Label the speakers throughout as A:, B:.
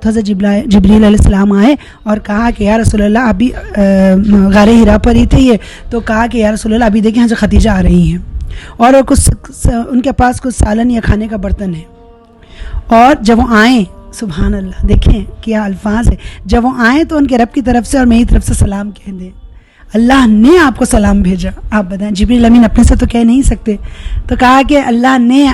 A: تو حضرت جبریل علیہ السلام آئے اور کہا کہ یا رسول اللہ ابھی غار حرا پر ہی تھے یہ، تو کہا کہ یا رسول اللہ ابھی دیکھیں حضرت خدیجہ آ رہی ہیں اور کچھ ان کے پاس کچھ سالن یا کھانے کا برتن ہے، اور جب وہ آئیں، سبحان اللہ دیکھیں کیا الفاظ ہے، جب وہ آئیں تو ان کے رب کی طرف سے اور میری طرف سے سلام کہہ دیں، اللہ نے آپ کو سلام بھیجا۔ آپ بتائیں، جبریل امین اپنے سے تو کہہ نہیں سکتے، تو کہا کہ اللہ نے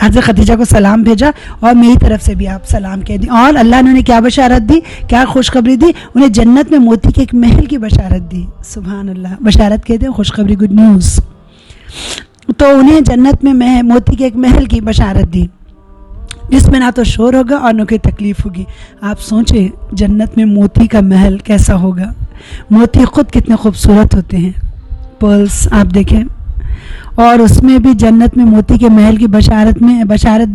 A: حضرت خدیجہ کو سلام بھیجا اور میری طرف سے بھی آپ سلام کہہ دیں، اور اللہ نے انہیں کیا بشارت دی، کیا خوشخبری دی، انہیں جنت میں موتی کے ایک محل کی بشارت دی۔ سبحان اللہ، بشارت کہتے ہیں خوشخبری، گڈ نیوز، تو انہیں جنت میں موتی کے ایک محل کی بشارت دی جس میں نہ تو شور ہوگا اور نہ کوئی تکلیف ہوگی۔ آپ سوچیں جنت میں موتی کا محل کیسا ہوگا، موتی خود کتنے خوبصورت ہوتے ہیں، پرلس آپ دیکھیں، اور اس میں بھی جنت میں موتی کے محل کی بشارت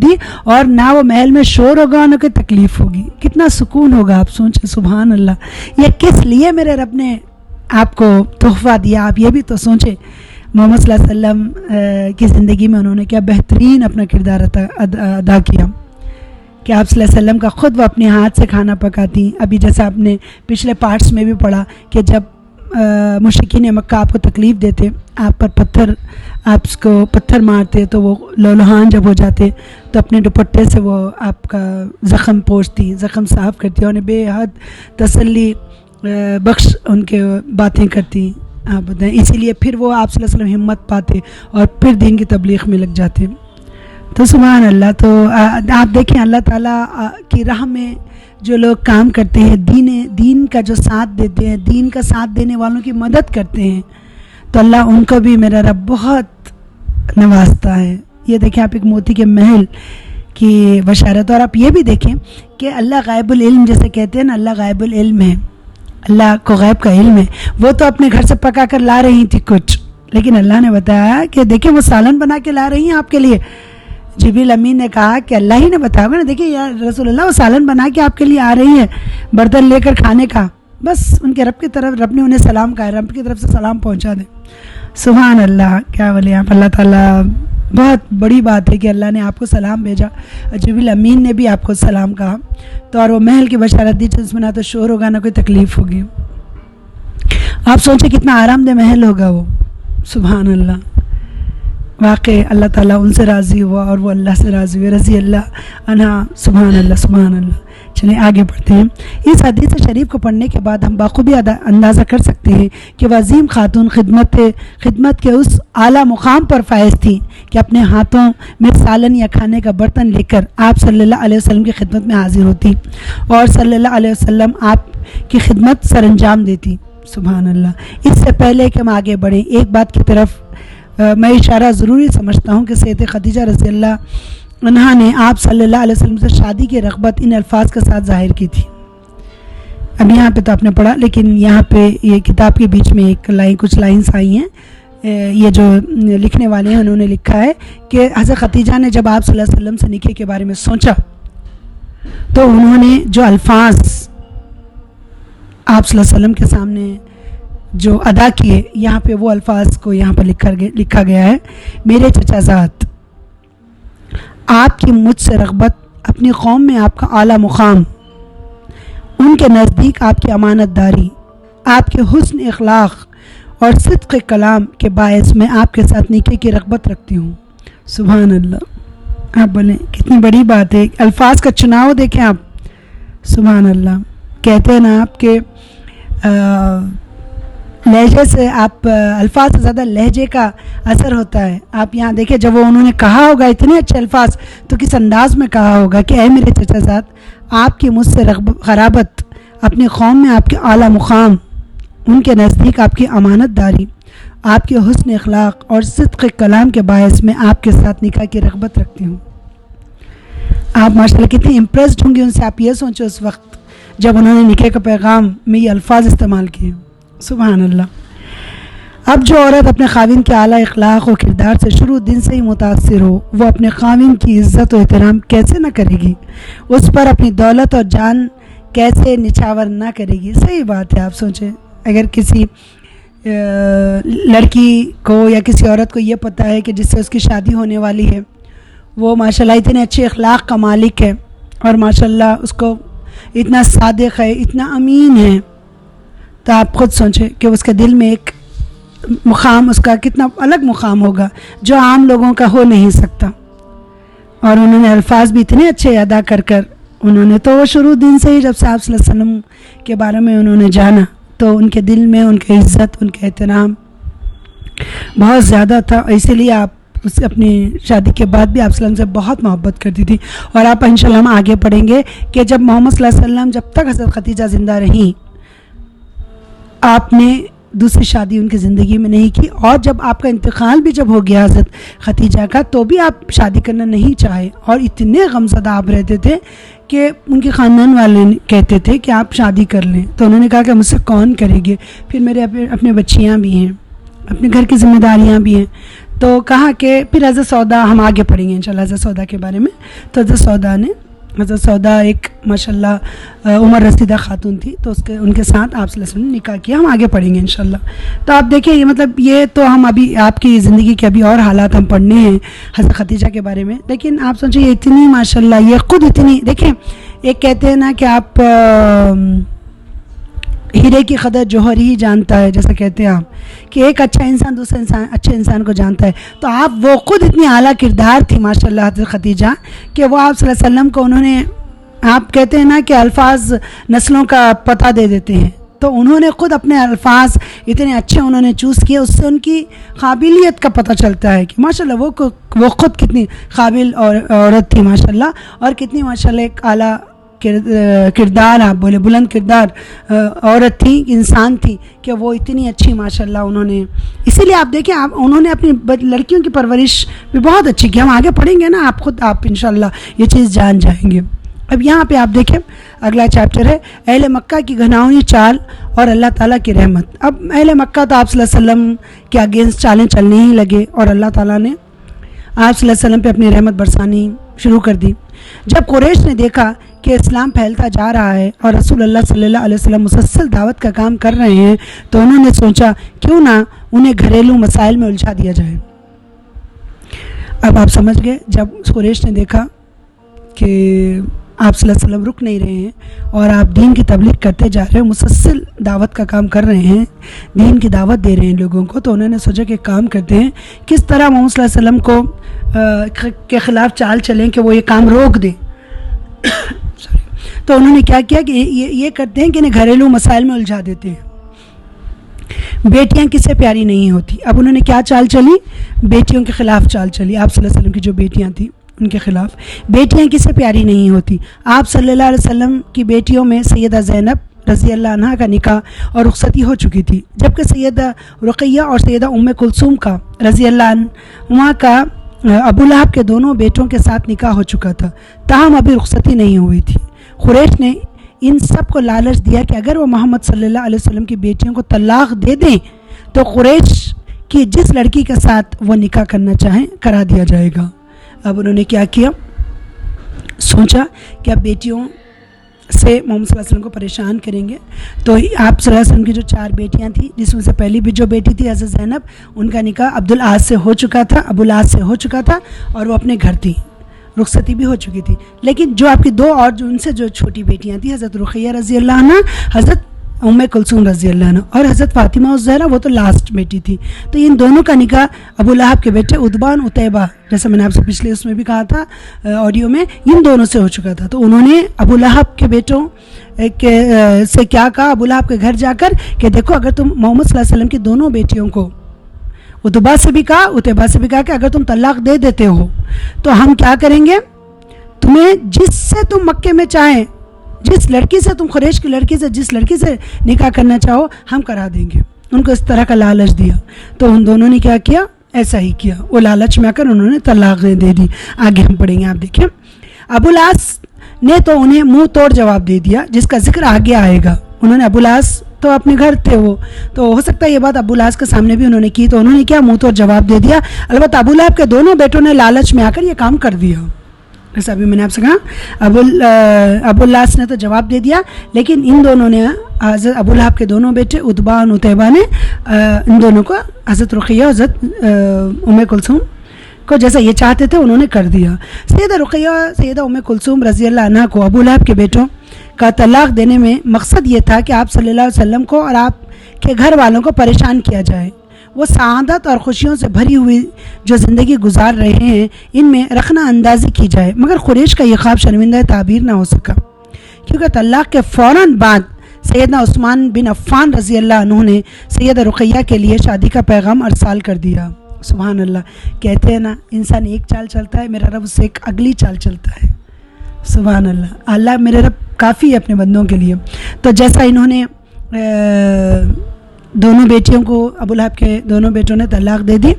A: دی، اور نہ وہ محل میں شور ہوگا اور نہ کوئی تکلیف ہوگی، کتنا سکون ہوگا۔ آپ سوچیں سبحان اللہ، یہ کس لیے میرے رب نے آپ کو تحفہ دیا، آپ یہ بھی تو سوچیں۔ محمد صلی اللہ علیہ وسلم کی زندگی میں انہوں نے کیا بہترین اپنا کردار ادا کیا کہ آپ صلی اللہ علیہ وسلم کا خود وہ اپنے ہاتھ سے کھانا پکاتی۔ ابھی جیسا آپ نے پچھلے پارٹس میں بھی پڑھا کہ جب مشرکین مکہ آپ کو تکلیف دیتے، آپ پر آپ کو پتھر مارتے، تو وہ لولہان جب ہو جاتے تو اپنے دوپٹے سے وہ آپ کا زخم پوچھتی، زخم صاف کرتی، اور بے حد تسلی بخش ان کے باتیں کرتی۔ آپ بتائیں، اسی لیے پھر وہ آپ صلی اللہ علیہ وسلم ہمت پاتے اور پھر دین کی تبلیغ میں لگ جاتے۔ تو سبحان اللہ، تو آپ دیکھیں اللہ تعالیٰ کی راہ میں جو لوگ کام کرتے ہیں، دین کا جو ساتھ دیتے ہیں، دین کا ساتھ دینے والوں کی مدد کرتے ہیں، تو اللہ ان کو بھی میرا رب بہت نوازتا ہے۔ یہ دیکھیں آپ ایک موتی کے محل کی بشارت، اور آپ یہ بھی دیکھیں کہ اللہ غائب العلم جیسے کہتے ہیں نا، اللہ غائب العلم ہے، اللہ کو غیب کا علم ہے۔ وہ تو اپنے گھر سے پکا کر لا رہی تھی کچھ، لیکن اللہ نے بتایا کہ دیکھیں وہ سالن بنا کے لا رہی ہیں آپ کے لیے۔ جبریل امین نے کہا کہ اللہ ہی نے بتایا ہوگا نا، دیکھیں یا رسول اللہ وہ سالن بنا کے آپ کے لیے آ رہی ہیں، برتن لے کر کھانے کا، بس ان کے رب کی طرف، رب نے انہیں سلام کہا، رب کی طرف سے سلام پہنچا دیں۔ سبحان اللہ، کیا بولے آپ، اللہ تعالیٰ بہت بڑی بات ہے کہ اللہ نے آپ کو سلام بھیجا، جبریل امین نے بھی آپ کو سلام کہا، تو اور وہ محل کی بشارت دی جس میں نہ تو شور ہوگا نہ کوئی تکلیف ہوگی۔ آپ سوچیں کتنا آرام دہ محل ہوگا وہ، سبحان اللہ۔ واقعی اللہ تعالیٰ ان سے راضی ہوا اور وہ اللہ سے راضی ہوئے، رضی اللہ عنہا، سبحان اللہ سبحان اللہ۔ چلیں آگے بڑھتے ہیں۔ اس حدیث شریف کو پڑھنے کے بعد ہم بخوبی اندازہ کر سکتے ہیں کہ وہ عظیم خاتون خدمت کے اس اعلیٰ مقام پر فائز تھیں کہ اپنے ہاتھوں میں سالن یا کھانے کا برتن لے کر آپ صلی اللہ علیہ وسلم کی خدمت میں حاضر ہوتی اور صلی اللہ علیہ وسلم آپ کی خدمت سر انجام دیتی۔ سبحان اللہ۔ اس سے پہلے کہ ہم آگے بڑھیں، ایک بات کی طرف میں اشارہ ضروری سمجھتا ہوں کہ سیدہ خدیجہ رضی اللہ عنہا نے آپ صلی اللہ علیہ وسلم سے شادی کی رغبت ان الفاظ کے ساتھ ظاہر کی تھی۔ اب یہاں پہ تو آپ نے پڑھا، لیکن یہاں پہ یہ کتاب کے بیچ میں کچھ لائنس آئی ہیں، یہ جو لکھنے والے ہیں انہوں نے لکھا ہے کہ حضرت خدیجہ نے جب آپ صلی اللہ علیہ وسلم سے نکاح کے بارے میں سوچا تو انہوں نے جو الفاظ آپ صلی اللہ علیہ وسلم کے سامنے جو ادا کیے، یہاں پہ وہ الفاظ کو یہاں پر لکھا گیا ہے۔ میرے چچا زاد، آپ کی مجھ سے رغبت، اپنی قوم میں آپ کا اعلیٰ مقام، ان کے نزدیک آپ کی امانت داری، آپ کے حسن اخلاق اور صدق کلام کے باعث میں آپ کے ساتھ نکاح کی رغبت رکھتی ہوں۔ سبحان اللہ۔ آپ بولیں کتنی بڑی بات ہے، الفاظ کا چناؤ دیکھیں آپ، سبحان اللہ۔ کہتے ہیں نا آپ کے لہجے سے، آپ الفاظ سے زیادہ لہجے کا اثر ہوتا ہے۔ آپ یہاں دیکھیں جب وہ انہوں نے کہا ہوگا اتنے اچھے الفاظ، تو کس انداز میں کہا ہوگا کہ اے میرے چچا زاد، آپ کی مجھ سے قرابت، اپنی قوم میں آپ کے اعلیٰ مقام، ان کے نزدیک آپ کی امانت داری، آپ کے حسن اخلاق اور صدق کلام کے باعث میں آپ کے ساتھ نکاح کی رغبت رکھتی ہوں۔ آپ ماشاءاللہ کتنی امپریسڈ ہوں گے ان سے۔ آپ یہ سوچو اس وقت جب انہوں نے نکاح کا پیغام میں یہ الفاظ استعمال کیے، سبحان اللہ۔ اب جو عورت اپنے خاوند کے اعلیٰ اخلاق و کردار سے شروع دن سے ہی متاثر ہو، وہ اپنے خاوند کی عزت و احترام کیسے نہ کرے گی، اس پر اپنی دولت اور جان کیسے نچھاور نہ کرے گی۔ صحیح بات ہے۔ آپ سوچیں اگر کسی لڑکی کو یا کسی عورت کو یہ پتہ ہے کہ جس سے اس کی شادی ہونے والی ہے وہ ماشاءاللہ اتنے اچھے اخلاق کا مالک ہے، اور ماشاءاللہ اس کو اتنا صادق ہے, اتنا امین ہے, تو آپ خود سوچیں کہ اس کے دل میں ایک مقام, اس کا کتنا الگ مقام ہوگا جو عام لوگوں کا ہو نہیں سکتا. اور انہوں نے الفاظ بھی اتنے اچھے ادا کر انہوں نے, تو وہ شروع دن سے ہی جب سے آپ صلی اللہ علیہ وسلم کے بارے میں انہوں نے جانا تو ان کے دل میں ان کی عزت, ان کا احترام بہت زیادہ تھا. اسی لیے آپ اس اپنی شادی کے بعد بھی آپ صلی اللہ علیہ وسلم سے بہت محبت کرتی تھی. اور آپ انشاءاللہ ہم آگے پڑھیں گے کہ جب محمد صلی اللہ علیہ وسلم جب تک حضرت خدیجہ زندہ رہیں, آپ نے دوسری شادی ان کی زندگی میں نہیں کی, اور جب آپ کا انتقال بھی جب ہو گیا حضرت خدیجہ کا تو بھی آپ شادی کرنا نہیں چاہے, اور اتنے غمزدہ آپ رہتے تھے کہ ان کے خاندان والے کہتے تھے کہ آپ شادی کر لیں. تو انہوں نے کہا کہ مجھ سے کون کرے گے, پھر میرے اپنے بچیاں بھی ہیں, اپنے گھر کی ذمہ داریاں بھی ہیں. تو کہا کہ پھر حضرت سودا, ہم آگے پڑھیں گے انشاءاللہ حضرت سودا کے بارے میں. تو حضرت سودا ایک ماشاءاللہ عمر رسیدہ خاتون تھی, تو ان کے ساتھ آپ صلی اللہ علیہ وسلم نے نکاح کیا. ہم آگے پڑھیں گے انشاءاللہ. تو آپ دیکھیں یہ مطلب یہ تو ہم ابھی آپ کی زندگی کے ابھی اور حالات ہم پڑھنے ہیں حضرت خدیجہ کے بارے میں, لیکن آپ سوچیں یہ اتنی ماشاءاللہ, یہ خود اتنی, دیکھیں ایک کہتے ہیں نا کہ آپ ہیرے کی قدر جوہر ہی جانتا ہے, جیسا کہتے ہیں آپ کہ ایک اچھا انسان دوسرے اچھے انسان کو جانتا ہے. تو آپ وہ خود اتنی اعلیٰ کردار تھی ماشاءاللہ حضرت خدیجہ کہ وہ آپ صلی اللہ علیہ وسلم کو انہوں نے, آپ کہتے ہیں نا کہ الفاظ نسلوں کا پتہ دے دیتے ہیں, تو انہوں نے خود اپنے الفاظ اتنے اچھے انہوں نے چوز کیے, اس سے ان کی قابلیت کا پتہ چلتا ہے کہ ماشاءاللہ وہ خود کتنی قابل عورت تھی ماشاءاللہ, اور کتنی ماشاءاللہ ایک اعلیٰ کردار, آپ بولے بلند کردار عورت تھی, انسان تھی, کہ وہ اتنی اچھی ماشاءاللہ انہوں نے. اسی لیے آپ دیکھیں انہوں نے اپنی لڑکیوں کی پرورش بھی بہت اچھی کی. ہم آگے پڑھیں گے نا, آپ انشاءاللہ یہ چیز جان جائیں گے. اب یہاں پہ آپ دیکھیں اگلا چیپٹر ہے اہل مکہ کی گھناؤنی چال اور اللہ تعالیٰ کی رحمت. اب اہل مکہ تو آپ صلی اللہ علیہ وسلم کے اگینسٹ چالیں چلنے ہی لگے, اور اللہ تعالیٰ نے آپ صلی اللہ علیہ وسلم پہ اپنی رحمت برسانی شروع کر دی. جب قریش نے دیکھا کہ اسلام پھیلتا جا رہا ہے اور رسول اللہ صلی اللہ علیہ وسلم مسلسل دعوت کا کام کر رہے ہیں, تو انہوں نے سوچا کیوں نہ انہیں گھریلو مسائل میں الجھا دیا جائے. اب آپ سمجھ گئے, جب قریش نے دیکھا کہ آپ صلی اللہ علیہ وسلم رک نہیں رہے ہیں اور آپ دین کی تبلیغ کرتے جا رہے ہیں, مسلسل دعوت کا کام کر رہے ہیں, دین کی دعوت دے رہے ہیں لوگوں کو, تو انہوں نے سوچا کہ کام کرتے ہیں کس طرح محمد صلی اللہ علیہ وسلم کو کے خلاف چال چلیں کہ وہ یہ کام روک دیں. تو انہوں نے کیا کیا کہ یہ کرتے ہیں کہ انہیں گھریلو مسائل میں الجھا دیتے ہیں. بیٹیاں کس سے پیاری نہیں ہوتی. اب انہوں نے کیا چال چلی, بیٹیوں کے خلاف چال چلی. آپ صلی اللہ علیہ وسلم کی جو بیٹیاں تھیں ان کے خلاف, بیٹیاں کس سے پیاری نہیں ہوتی. آپ صلی اللہ علیہ وسلم کی بیٹیوں میں سیدہ زینب رضی اللہ عنہ کا نکاح اور رخصتی ہو چکی تھی, جبکہ سیدہ رقیہ اور سیدہ ام کلثوم کا رضی اللہ عنہ کا ابو لہب کے دونوں بیٹوں کے ساتھ نکاح ہو چکا تھا, تاہم ابھی رخصتی نہیں ہوئی تھی. قریش نے ان سب کو لالچ دیا کہ اگر وہ محمد صلی اللہ علیہ وسلم کی بیٹیوں کو طلاق دے دیں تو قریش کی جس لڑکی کے ساتھ وہ نکاح کرنا چاہیں کرا دیا جائے گا. اب انہوں نے کیا کیا, سوچا کہ اب بیٹیوں سے محمد صلی اللہ علیہ وسلم کو پریشان کریں گے. تو آپ صلی اللہ علیہ وسلم کی جو 4 بیٹیاں تھیں, جس میں سے پہلی بھی جو بیٹی تھی حضرت زینب, ان کا نکاح عبدالعاص سے ہو چکا تھا, ابوالعاص سے ہو چکا تھا, اور وہ اپنے گھر تھی, رخصتی بھی ہو چکی تھی. لیکن جو آپ کی 2 اور جو ان سے جو چھوٹی بیٹیاں تھیں, حضرت رقیہ رضی اللہ عنہ, حضرت ام کلثوم رضی اللہ عنہ, اور حضرت فاطمہ الزہرا, وہ تو لاسٹ بیٹی تھی. تو ان دونوں کا نکاح ابو لہب کے بیٹے عتبہ عتیبہ, جیسا میں نے آپ سے پچھلے اس میں بھی کہا تھا آڈیو میں, ان دونوں سے ہو چکا تھا. تو انہوں نے ابو لہب کے بیٹوں سے کیا کہا, ابو لہب کے گھر جا کر کہ دیکھو اگر تم محمد صلی اللہ علیہ وسلم کی دونوں بیٹیوں کو, عتبہ سے بھی کہا, عتیبہ سے بھی کہا کہ اگر تم طلاق دے دیتے ہو تو ہم کیا کریں گے, تمہیں جس سے تم مکے میں چاہیں, جس لڑکی سے تم قریش کی لڑکی سے جس لڑکی سے نکاح کرنا چاہو ہم کرا دیں گے. ان کو اس طرح کا لالچ دیا. تو ان دونوں نے کیا کیا, ایسا ہی کیا, وہ لالچ میں آ کر انہوں نے طلاق دے دی. آگے ہم پڑھیں گے, آپ دیکھیں. ابوالعاص نے تو انہیں منہ توڑ جواب دے دیا, جس کا ذکر آگے آئے گا. انہوں نے ابوالعاص تو اپنے گھر تھے وہ, تو ہو سکتا ہے یہ بات ابوالعاص کے سامنے بھی انہوں نے کی, تو انہوں نے کیا منہ توڑ جواب دے دیا. البتہ ابو لہب کے دونوں بیٹوں نے لالچ میں آ کر یہ کام کر دیا. جیسا ابھی میں نے آپ سے کہا, ابوالعاص نے تو جواب دے دیا, لیکن ان دونوں نے, حضرت ابو لہب کے دونوں بیٹے عتبہ اور عتیبہ نے ان دونوں کو, حضرت رقیہ حضرت ام کلثوم کو جیسا یہ چاہتے تھے انہوں نے کر دیا. سیدہ رقیہ سیدہ ام کلثوم رضی اللہ عنہ کو ابو لہب کے بیٹوں کا طلاق دینے میں مقصد یہ تھا کہ آپ صلی اللہ علیہ وسلم کو اور آپ کے گھر والوں کو پریشان کیا جائے. وہ سعادت اور خوشیوں سے بھری ہوئی جو زندگی گزار رہے ہیں ان میں رخنہ اندازی کی جائے. مگر قریش کا یہ خواب شرمندہ تعبیر نہ ہو سکا، کیونکہ طلاق کے فوراً بعد سیدنا عثمان بن عفان رضی اللہ عنہ نے سیدہ رقیہ کے لیے شادی کا پیغام ارسال کر دیا. سبحان اللہ. کہتے ہیں نا انسان ایک چال چلتا ہے، میرا رب اس سے ایک اگلی چال چلتا ہے. سبحان اللہ. اللہ میرے رب کافی ہے اپنے بندوں کے لیے. تو جیسا انہوں نے دونوں بیٹیوں کو، ابو لہب کے دونوں بیٹوں نے طلاق دے دی،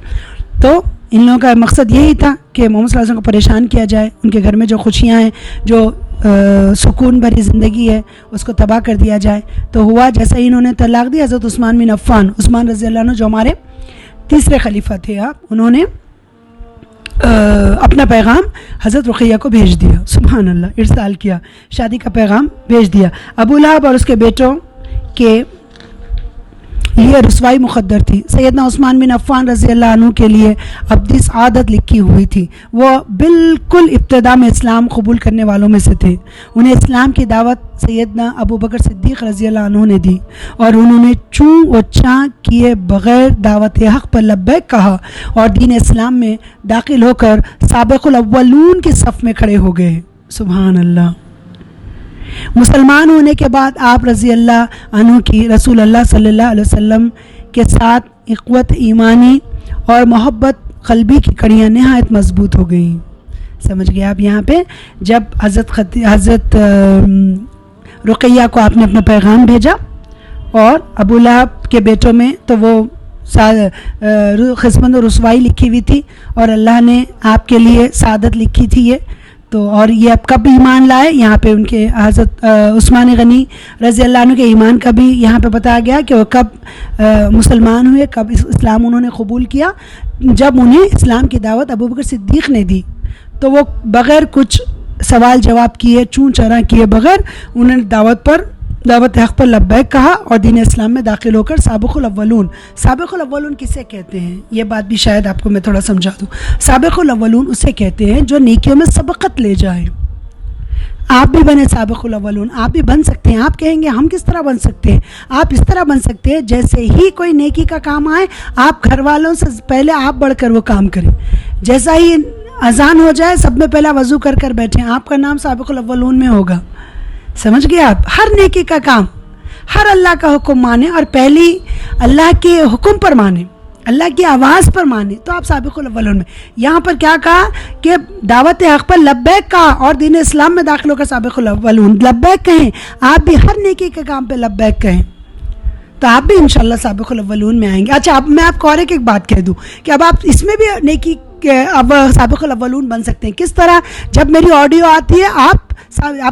A: تو ان لوگوں کا مقصد یہی تھا کہ محمد صلی اللہ علیہ وسلم کو پریشان کیا جائے، ان کے گھر میں جو خوشیاں ہیں، جو سکون بھری زندگی ہے، اس کو تباہ کر دیا جائے. تو ہوا جیسا ہی انہوں نے طلاق دی، حضرت عثمان بن عفان، عثمان رضی اللہ عنہ جو ہمارے تیسرے خلیفہ تھے، انہوں نے اپنا پیغام حضرت رقیہ کو بھیج دیا. سبحان اللہ. ارسال کیا، شادی کا پیغام بھیج دیا. ابو لہب اور اس کے بیٹوں کے لیے رسوائی مقدر تھی. سیدنا عثمان بن عفان رضی اللہ عنہ کے لیے ابدی سعادت لکھی ہوئی تھی. وہ بالکل ابتدا میں اسلام قبول کرنے والوں میں سے تھے. انہیں اسلام کی دعوت سیدنا ابو بکر صدیق رضی اللہ عنہ نے دی، اور انہوں نے چوں و چاں کیے بغیر دعوت حق پر لبیک کہا اور دین اسلام میں داخل ہو کر سابق الاولون کے صف میں کھڑے ہو گئے. سبحان اللہ. مسلمان ہونے کے بعد آپ رضی اللہ عنہ کی رسول اللہ صلی اللہ علیہ وسلم کے ساتھ اخوت ایمانی اور محبت قلبی کی کڑیاں نہایت مضبوط ہو گئیں. سمجھ گئے آپ؟ یہاں پہ جب حضرت رقیہ کو آپ نے اپنا پیغام بھیجا اور ابو لہب کے بیٹوں میں تو وہ قسمت و رسوائی لکھی ہوئی تھی، اور اللہ نے آپ کے لیے سعادت لکھی تھی یہ. تو اور یہ اب کب ایمان لائے، یہاں پہ ان کے حضرت عثمان غنی رضی اللہ عنہ کے ایمان کا بھی یہاں پہ بتایا گیا کہ وہ کب مسلمان ہوئے، کب اسلام انہوں نے قبول کیا. جب انہیں اسلام کی دعوت ابو بکر صدیق نے دی تو وہ بغیر کچھ سوال جواب کیے، چون چرا کیے بغیر انہوں نے دعوت حق پر لبیک کہا اور دین اسلام میں داخل ہو کر سابق الاولون کسے کہتے ہیں، یہ بات بھی شاید آپ کو میں تھوڑا سمجھا دوں. سابق الاولون اسے کہتے ہیں جو نیکیوں میں سبقت لے جائے. آپ بھی بنے سابق الاولون، آپ بھی بن سکتے ہیں. آپ کہیں گے ہم کس طرح بن سکتے ہیں؟ آپ اس طرح بن سکتے ہیں جیسے ہی کوئی نیکی کا کام آئے آپ گھر والوں سے پہلے آپ بڑھ کر وہ کام کریں. جیسا ہی اذان ہو جائے سب میں پہلا وضو کر بیٹھیں، آپ کا نام سابق الاولون میں ہوگا. سمجھ گئے آپ؟ ہر نیکی کا کام، ہر اللہ کا حکم مانے اور پہلی اللہ کے حکم پر مانے، اللہ کی آواز پر مانے تو آپ سابق الاولون میں. یہاں پر کیا کہا کہ دعوت حق پر لبیک کہا اور دین اسلام میں داخل ہو کر سابق الاولون. لبیک کہیں، آپ بھی ہر نیکی کے کام پہ لبیک کہیں تو آپ بھی انشاءاللہ سابق الاولون میں آئیں گے. اچھا اب میں آپ کو اور ایک بات کہہ دوں کہ اب آپ اس میں بھی نیکی اب سابق الاولون بن سکتے ہیں. کس طرح؟ جب میری آڈیو آتی ہے آپ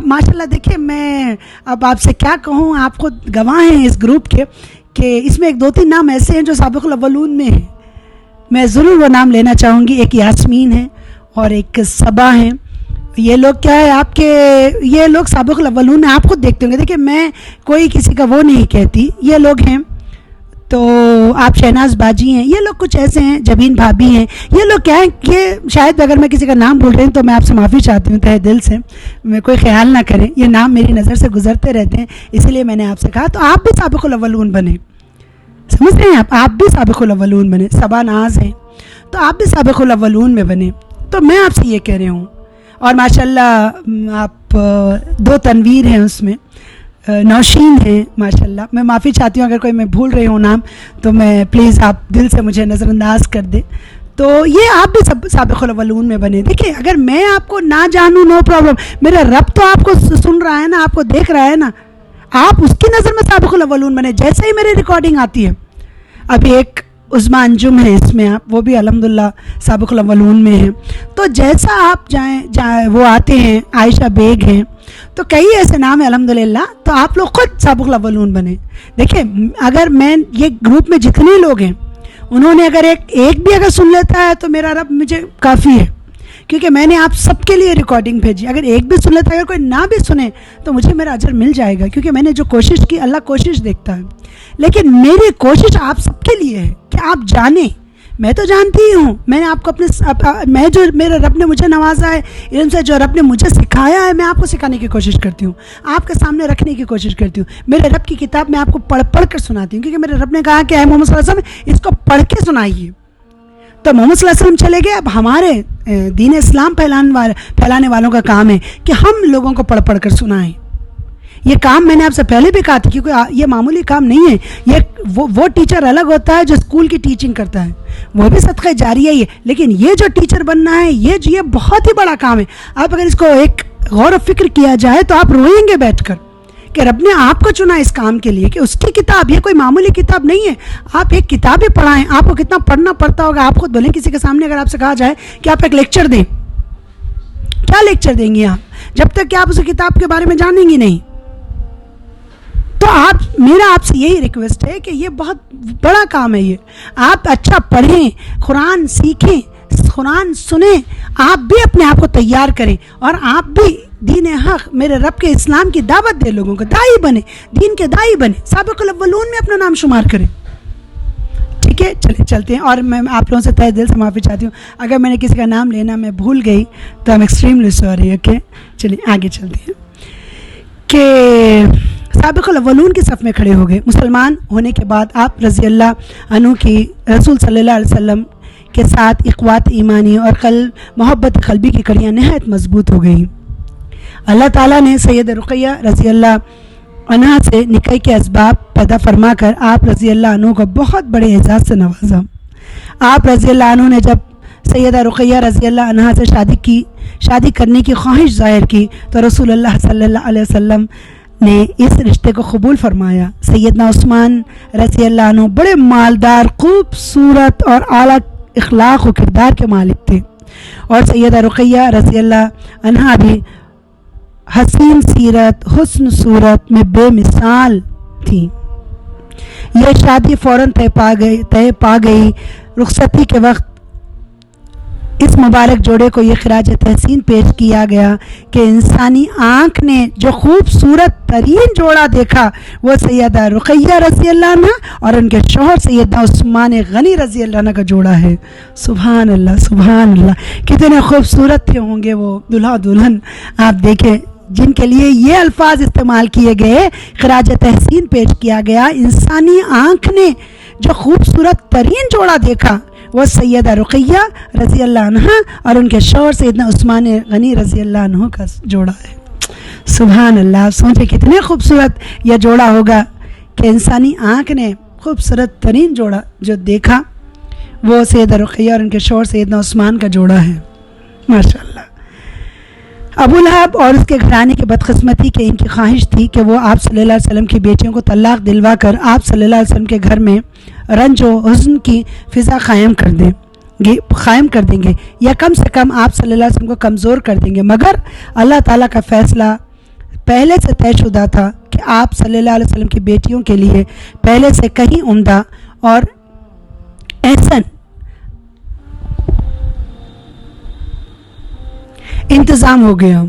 A: ماشاءاللہ دیکھیں، میں اب آپ سے کیا کہوں، آپ خود گواہ ہیں اس گروپ کے کہ اس میں 2-3 نام ایسے ہیں جو سابق الاولون میں ہیں. میں ضرور وہ نام لینا چاہوں گی. ایک یاسمین ہے اور ایک صبا ہیں. یہ لوگ کیا ہے آپ کے، یہ لوگ سابق الاولون ہیں. آپ خود دیکھتے ہوں گے. دیکھیں میں کوئی کسی کا وہ نہیں کہتی، یہ لوگ ہیں. تو آپ شہناز باجی ہیں، یہ لوگ کچھ ایسے ہیں، جبین بھابی ہیں. یہ لوگ کیا ہیں کہ شاید اگر میں کسی کا نام بھول رہی ہوں تو میں آپ سے معافی چاہتی ہوں تہ دل سے، میں کوئی خیال نہ کریں. یہ نام میری نظر سے گزرتے رہتے ہیں، اس لیے میں نے آپ سے کہا. تو آپ بھی سابق الاولون بنے. سمجھ رہے ہیں آپ بھی سابق الاولون بنے. صبا ناز ہیں تو آپ بھی سابق الاولون میں بنے. تو میں آپ سے یہ کہہ رہی ہوں. اور ماشاءاللہ آپ 2 تنویر ہیں اس میں، نوشین ہیں ماشاءاللہ. میں معافی چاہتی ہوں اگر کوئی میں بھول رہی ہوں نام تو میں پلیز آپ دل سے مجھے نظر انداز کر دیں. تو یہ آپ بھی سابق الاولون میں بنے. دیکھیں اگر میں آپ کو نہ جانوں نو پرابلم، میرا رب تو آپ کو سن رہا ہے نا، آپ کو دیکھ رہا ہے نا، آپ اس کی نظر میں سابق الاولون بنے. جیسے ہی میری ریکارڈنگ آتی ہے، ابھی ایک عظمیٰ انجم ہے اس میں، آپ وہ بھی الحمدللہ سابق الاولون میں ہیں. تو جیسا آپ جائیں وہ آتے ہیں، عائشہ بیگ ہیں، تو کئی ایسے نام ہیں الحمدللہ. تو آپ لوگ خود سابق الاولون بنے. دیکھیں اگر میں یہ گروپ میں جتنے لوگ ہیں انہوں نے اگر ایک بھی اگر سن لیتا ہے تو میرا رب مجھے کافی ہے، کیونکہ میں نے آپ سب کے لیے ریکارڈنگ بھیجی. اگر ایک بھی سن لیتا ہے، اگر کوئی نہ بھی سنے تو مجھے میرا اجر مل جائے گا، کیونکہ میں نے جو کوشش کی، اللہ کوشش دیکھتا ہے. لیکن میری کوشش آپ سب کے لیے ہے کہ آپ جانیں میں تو جانتی ہی ہوں، میں نے آپ کو میں جو میرے رب نے مجھے نوازا ہے علم سے، جو رب نے مجھے سکھایا ہے، میں آپ کو سکھانے کی کوشش کرتی ہوں، آپ کے سامنے رکھنے کی کوشش کرتی ہوں. میرے رب کی کتاب میں آپ کو پڑھ کر سناتی ہوں، کیونکہ میرے رب نے کہا کہ اے محمد صلی اللہ علیہ وسلم اس کو پڑھ کے سنائیے. تو محمد صلی اللہ علیہ وسلم چلے گئے. اب ہمارے دین اسلام پھیلانے والوں کا کام ہے کہ ہم لوگوں کو پڑھ کر سنائیں. یہ کام میں نے آپ سے پہلے بھی کہا تھا، کیونکہ یہ معمولی کام نہیں ہے. یہ وہ ٹیچر الگ ہوتا ہے جو اسکول کی ٹیچنگ کرتا ہے، وہ بھی صدقہ جاریہ ہی ہے، لیکن یہ جو ٹیچر بننا ہے یہ بہت ہی بڑا کام ہے. آپ اگر اس کو ایک غور و فکر کیا جائے تو آپ روئیں گے بیٹھ کر کہ رب نے آپ کو چنا اس کام کے لیے، کہ اس کی کتاب، یہ کوئی معمولی کتاب نہیں ہے. آپ ایک کتاب ہی پڑھائیں، آپ کو کتنا پڑھنا پڑتا ہوگا. آپ خود بولیں کسی کے سامنے اگر آپ سے کہا جائے کہ آپ ایک لیکچر دیں، کیا لیکچر دیں گے آپ جب تک کہ آپ اس کتاب کے بارے میں جانیں گی نہیں؟ تو میرا آپ سے یہی ریکویسٹ ہے کہ یہ بہت بڑا کام ہے. یہ آپ اچھا پڑھیں، قرآن سیکھیں، قرآن سنیں، آپ بھی اپنے آپ کو تیار کریں، اور آپ بھی دین حق میرے رب کے اسلام کی دعوت دے، لوگوں کو داعی بنے، دین کے داعی بنے، سابق الاولون میں اپنا نام شمار کریں. ٹھیک ہے، چلتے ہیں. اور میں آپ لوگوں سے تہ دل سے معافی چاہتی ہوں اگر میں نے کسی کا نام لینا میں بھول گئی تو I'm extremely sorry. اوکے، چلیے آگے چلتے ہیں. کہ سابق الاولون کی صف میں کھڑے ہو گئے. مسلمان ہونے کے بعد آپ رضی اللہ عنہ کی رسول صلی اللہ علیہ وسلم کے ساتھ اخوات ایمانی اور محبت قلبی کی کڑیاں نہایت مضبوط ہو گئیں. اللہ تعالیٰ نے سید رقیہ رضی اللہ عنہ سے نکاح کے اسباب پیدا فرما کر آپ رضی اللہ عنہ کو بہت بڑے اعزاز سے نوازا. آپ رضی اللہ عنہ نے جب سیدہ رقیہ رضی اللہ عنہ سے شادی کرنے کی خواہش ظاہر کی تو رسول اللہ صلی اللہ علیہ وسلم نے اس رشتے کو قبول فرمایا. سیدنا عثمان رضی اللہ عنہ بڑے مالدار، خوبصورت اور اعلیٰ اخلاق و کردار کے مالک تھے، اور سیدہ رقیہ رضی اللہ عنہ بھی حسین سیرت، حسن صورت میں بے مثال تھی. یہ شادی فوراً طے پا گئی. رخصتی کے وقت اس مبارک جوڑے کو یہ خراج تحسین پیش کیا گیا کہ انسانی آنکھ نے جو خوبصورت ترین جوڑا دیکھا وہ سیدہ رقیہ رضی اللہ عنہ اور ان کے شوہر سیدنا عثمان غنی رضی اللہ عنہ کا جوڑا ہے. سبحان اللہ، سبحان اللہ، کتنے خوبصورت تھے ہوں گے وہ دلہا دلہن. آپ دیکھیں جن کے لیے یہ الفاظ استعمال کیے گئے، خراج تحسین پیش کیا گیا. انسانی آنکھ نے جو خوبصورت ترین جوڑا دیکھا وہ سیدہ رقیہ رضی اللہ عنہ اور ان کے شوہر سیدنا عثمان غنی رضی اللہ عنہ کا جوڑا ہے. سبحان اللہ، سوچے کتنے خوبصورت یہ جوڑا ہوگا کہ انسانی آنکھ نے خوبصورت ترین جوڑا جو دیکھا وہ سیدہ رقیہ اور ان کے شوہر سیدنا عثمان کا جوڑا ہے. ماشاء اللہ. ابو لہب اور اس کے گھرانے کی بدقسمتی کہ ان کی خواہش تھی کہ وہ آپ صلی اللہ علیہ وسلم کی بیٹیوں کو طلاق دلوا کر آپ صلی اللہ علیہ وسلم کے گھر میں رنج و حزن کی فضا قائم کر دیں گے یا کم سے کم آپ صلی اللہ علیہ وسلم کو کمزور کر دیں گے. مگر اللہ تعالیٰ کا فیصلہ پہلے سے طے شدہ تھا کہ آپ صلی اللہ علیہ وسلم کی بیٹیوں کے لیے پہلے سے کہیں عمدہ اور احسن انتظام ہو گیا.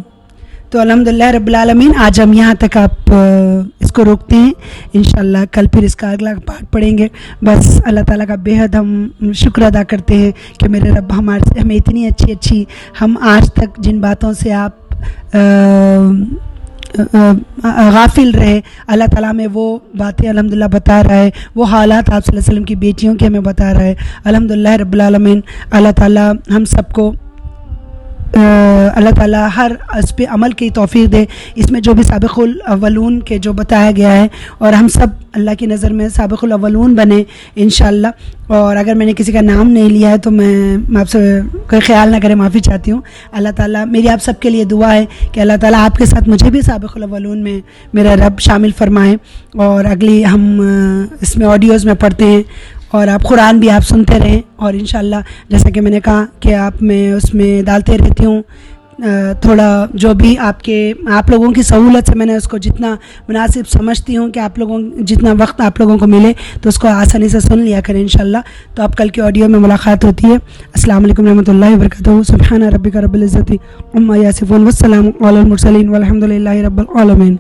A: تو الحمدللہ رب العالمین آج ہم یہاں تک آپ اس کو روکتے ہیں. انشاءاللہ کل پھر اس کا اگلا پارٹ پڑھیں گے. بس اللہ تعالیٰ کا بے حد ہم شکر ادا کرتے ہیں کہ میرے رب ہمیں اتنی اچھی ہم آج تک جن باتوں سے آپ غافل رہے، اللہ تعالیٰ ہمیں وہ باتیں الحمدللہ بتا رہا ہے، وہ حالات آپ صلی اللہ علیہ وسلم کی بیٹیوں کے ہمیں بتا رہا ہے. الحمدللہ رب العالمین. اللہ تعالیٰ ہم سب کو اللہ تعالیٰ ہر اس پہ عمل کی توفیق دے. اس میں جو بھی سابق الاولون کے جو بتایا گیا ہے، اور ہم سب اللہ کی نظر میں سابق الاولون بنے انشاءاللہ. اور اگر میں نے کسی کا نام نہیں لیا ہے تو میں آپ سے کوئی خیال نہ کرے، معافی چاہتی ہوں. اللہ تعالیٰ میری آپ سب کے لیے دعا ہے کہ اللہ تعالیٰ آپ کے ساتھ مجھے بھی سابق الاولون میں میرا رب شامل فرمائے. اور اگلی ہم اس میں آڈیوز میں پڑھتے ہیں اور آپ قرآن بھی آپ سنتے رہیں. اور انشاءاللہ جیسا کہ میں نے کہا کہ میں اس میں ڈالتے رہتی ہوں تھوڑا جو بھی آپ لوگوں کی سہولت سے میں نے اس کو جتنا مناسب سمجھتی ہوں کہ آپ لوگوں جتنا وقت آپ لوگوں کو ملے تو اس کو آسانی سے سن لیا کریں انشاءاللہ. تو اب کل کی آڈیو میں ملاقات ہوتی ہے. السلام علیکم رحمۃ اللہ وبرکاتہ. سبحان ربک رب العزت عما یصفون والسلام علی المرسلین والحمد للہ رب العالمین.